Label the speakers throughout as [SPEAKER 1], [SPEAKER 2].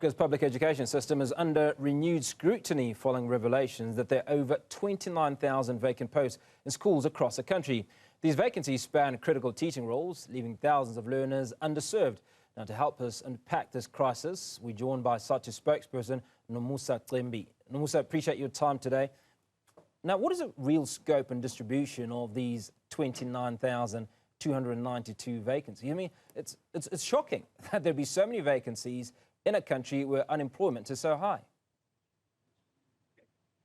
[SPEAKER 1] Africa's public education system is under renewed scrutiny following revelations that there are over 29,000 vacant posts in schools across the country. These vacancies span critical teaching roles, leaving thousands of learners underserved. Now, to help us unpack this crisis, we're joined by Sadtu Spokesperson Nomusa Cembi. Nomusa, appreciate your time today. Now, what is the real scope and distribution of these 29,292 vacancies? I mean, it's shocking that there be so many vacancies in a country where unemployment is so high.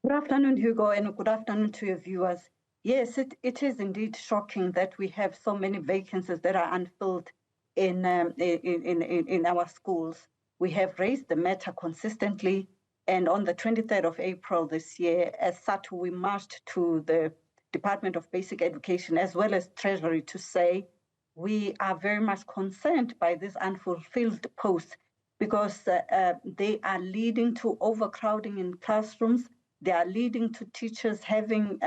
[SPEAKER 2] Good afternoon, Hugo, and good afternoon to your viewers. Yes, it is indeed shocking that we have so many vacancies that are unfilled in our schools. We have raised the matter consistently, and on the 23rd of April this year, as Sadtu, we marched to the Department of Basic Education as well as Treasury to say we are very much concerned by these unfulfilled posts because they are leading to overcrowding in classrooms. They are leading to teachers having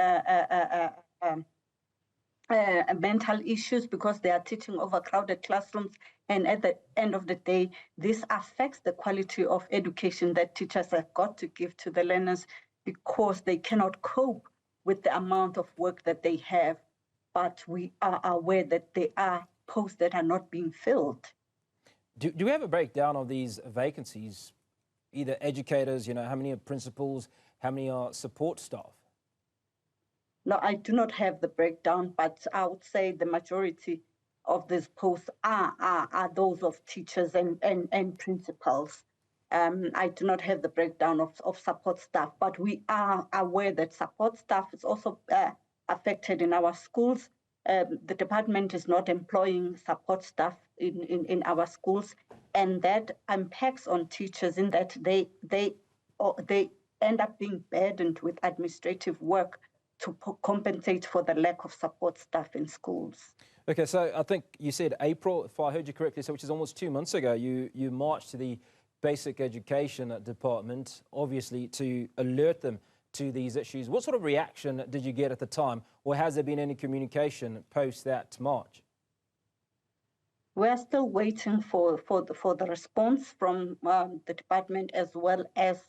[SPEAKER 2] mental issues because they are teaching overcrowded classrooms. And at the end of the day, this affects the quality of education that teachers have got to give to the learners because they cannot cope with the amount of work that they have. But we are aware that there are posts that are not being filled.
[SPEAKER 1] Do we have a breakdown of these vacancies? Either educators, how many are principals, how many are support staff?
[SPEAKER 2] No, I do not have the breakdown, but I would say the majority of these posts are those of teachers and principals. I do not have the breakdown of support staff, but we are aware that support staff is also affected in our schools. The department is not employing support staff in our schools, and that impacts on teachers in that they end up being burdened with administrative work to compensate for the lack of support staff in schools.
[SPEAKER 1] Okay, so I think you said April, if I heard you correctly, so which is almost 2 months ago, you marched to the Basic Education Department, obviously to alert them to these issues. What sort of reaction did you get at the time, or has there been any communication post that march?
[SPEAKER 2] We're still waiting for the response from the department as well as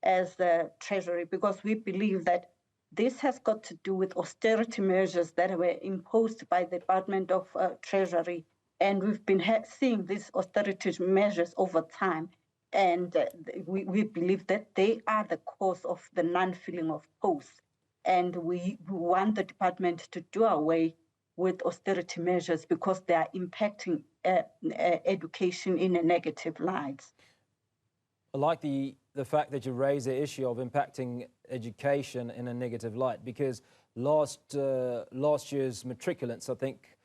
[SPEAKER 2] the Treasury, because we believe that this has got to do with austerity measures that were imposed by the Department of Treasury, and we've been seeing these austerity measures over time. And we believe that they are the cause of the non-filling of posts. And we want the department to do away with austerity measures because they are impacting education in a negative light.
[SPEAKER 1] I like the fact that you raise the issue of impacting education in a negative light, because last year's matriculants, I think,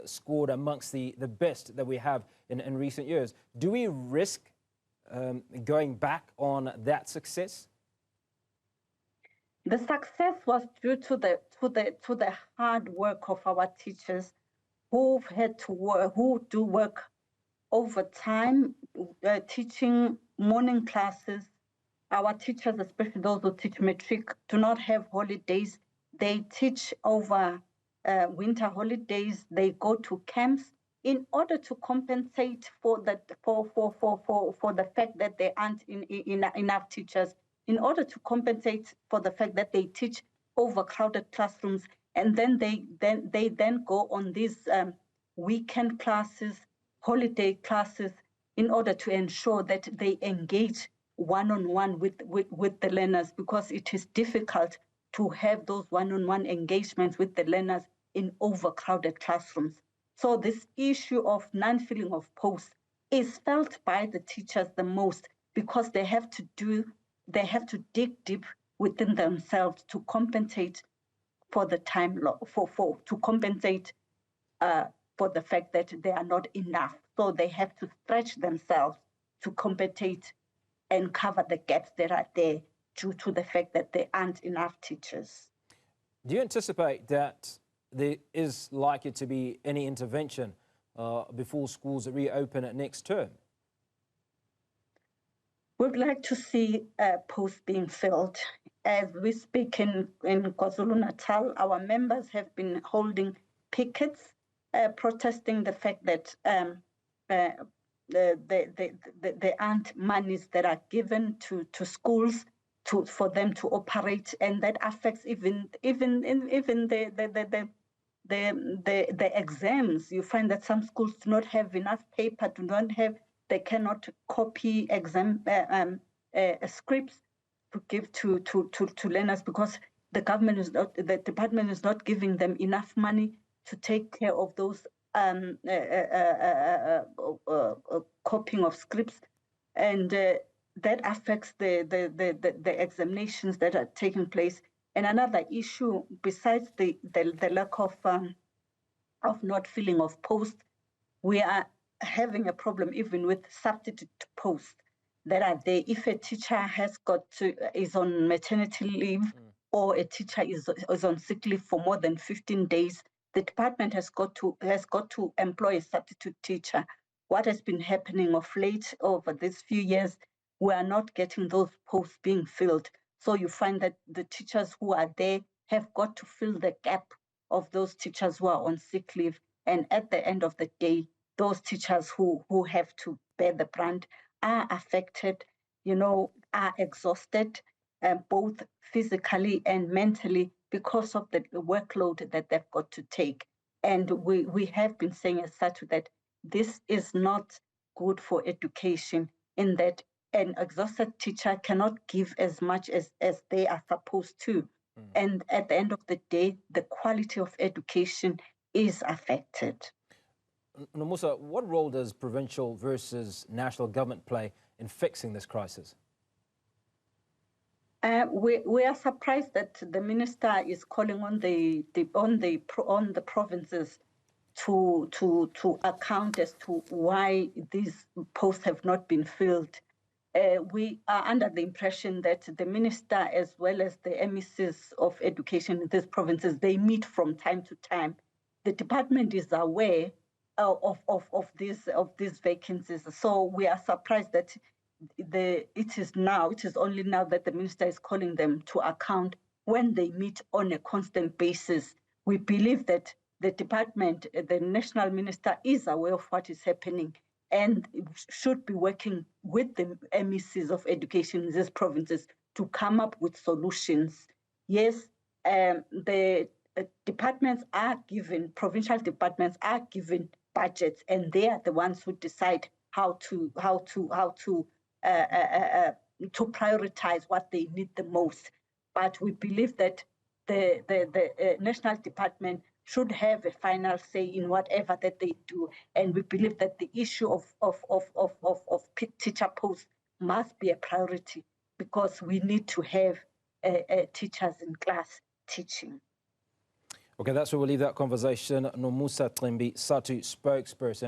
[SPEAKER 1] scored amongst the best that we have in recent years. Do we risk going back on that success?
[SPEAKER 2] The success was due to the hard work of our teachers who've had to work, who do work overtime, teaching morning classes. Our teachers, especially those who teach matric, do not have holidays. They teach over winter holidays. They go to camps in order to compensate for the fact that there aren't enough teachers, in order to compensate for the fact that they teach overcrowded classrooms, and then they go on these weekend classes, holiday classes, in order to ensure that they engage one-on-one with the learners, because it is difficult to have those one-on-one engagements with the learners in overcrowded classrooms. So this issue of non-filling of posts is felt by the teachers the most, because they have to dig deep within themselves to compensate for the to compensate for the fact that they are not enough. So they have to stretch themselves to compensate and cover the gaps that are there due to the fact that there aren't enough teachers.
[SPEAKER 1] Do you anticipate that there is likely to be any intervention before schools reopen at next term?
[SPEAKER 2] We'd like to see posts being filled. As we speak in KwaZulu-Natal, our members have been holding pickets, protesting the fact that there aren't monies that are given to schools for them to operate, and that affects even the exams. You find that some schools do not have enough paper, they cannot copy exam scripts to give to learners because the department is not giving them enough money to take care of those copying of scripts, and that affects the examinations that are taking place. And another issue, besides the lack of not filling of posts, we are having a problem even with substitute posts that are there. If a teacher is on maternity leave or a teacher is on sick leave for more than 15 days, the department has got to employ a substitute teacher. What has been happening of late over these few years, we are not getting those posts being filled. So you find that the teachers who are there have got to fill the gap of those teachers who are on sick leave. And at the end of the day, those teachers who have to bear the brunt are affected, are exhausted, both physically and mentally, because of the workload that they've got to take. And we have been saying as such that this is not good for education, in that an exhausted teacher cannot give as much as they are supposed to. And at the end of the day, the quality of education is affected.
[SPEAKER 1] Nomusa, what role does provincial versus national government play in fixing this crisis?
[SPEAKER 2] We are surprised that the minister is calling on the provinces to account as to why these posts have not been filled. We are under the impression that the minister, as well as the MECs of education in these provinces, they meet from time to time. The department is aware of these vacancies. So we are surprised that it is only now that the minister is calling them to account when they meet on a constant basis. We believe that the department, the national minister, is aware of what is happening and should be working with the MECs of education in these provinces to come up with solutions. Yes, the provincial departments are given budgets, and they are the ones who decide how to prioritize what they need the most. But we believe that the national department should have a final say in whatever that they do, and we believe that the issue of teacher posts must be a priority, because we need to have teachers in class teaching.
[SPEAKER 1] Okay, that's where we'll leave that conversation. Nomusa Cembi, Sadtu Spokesperson.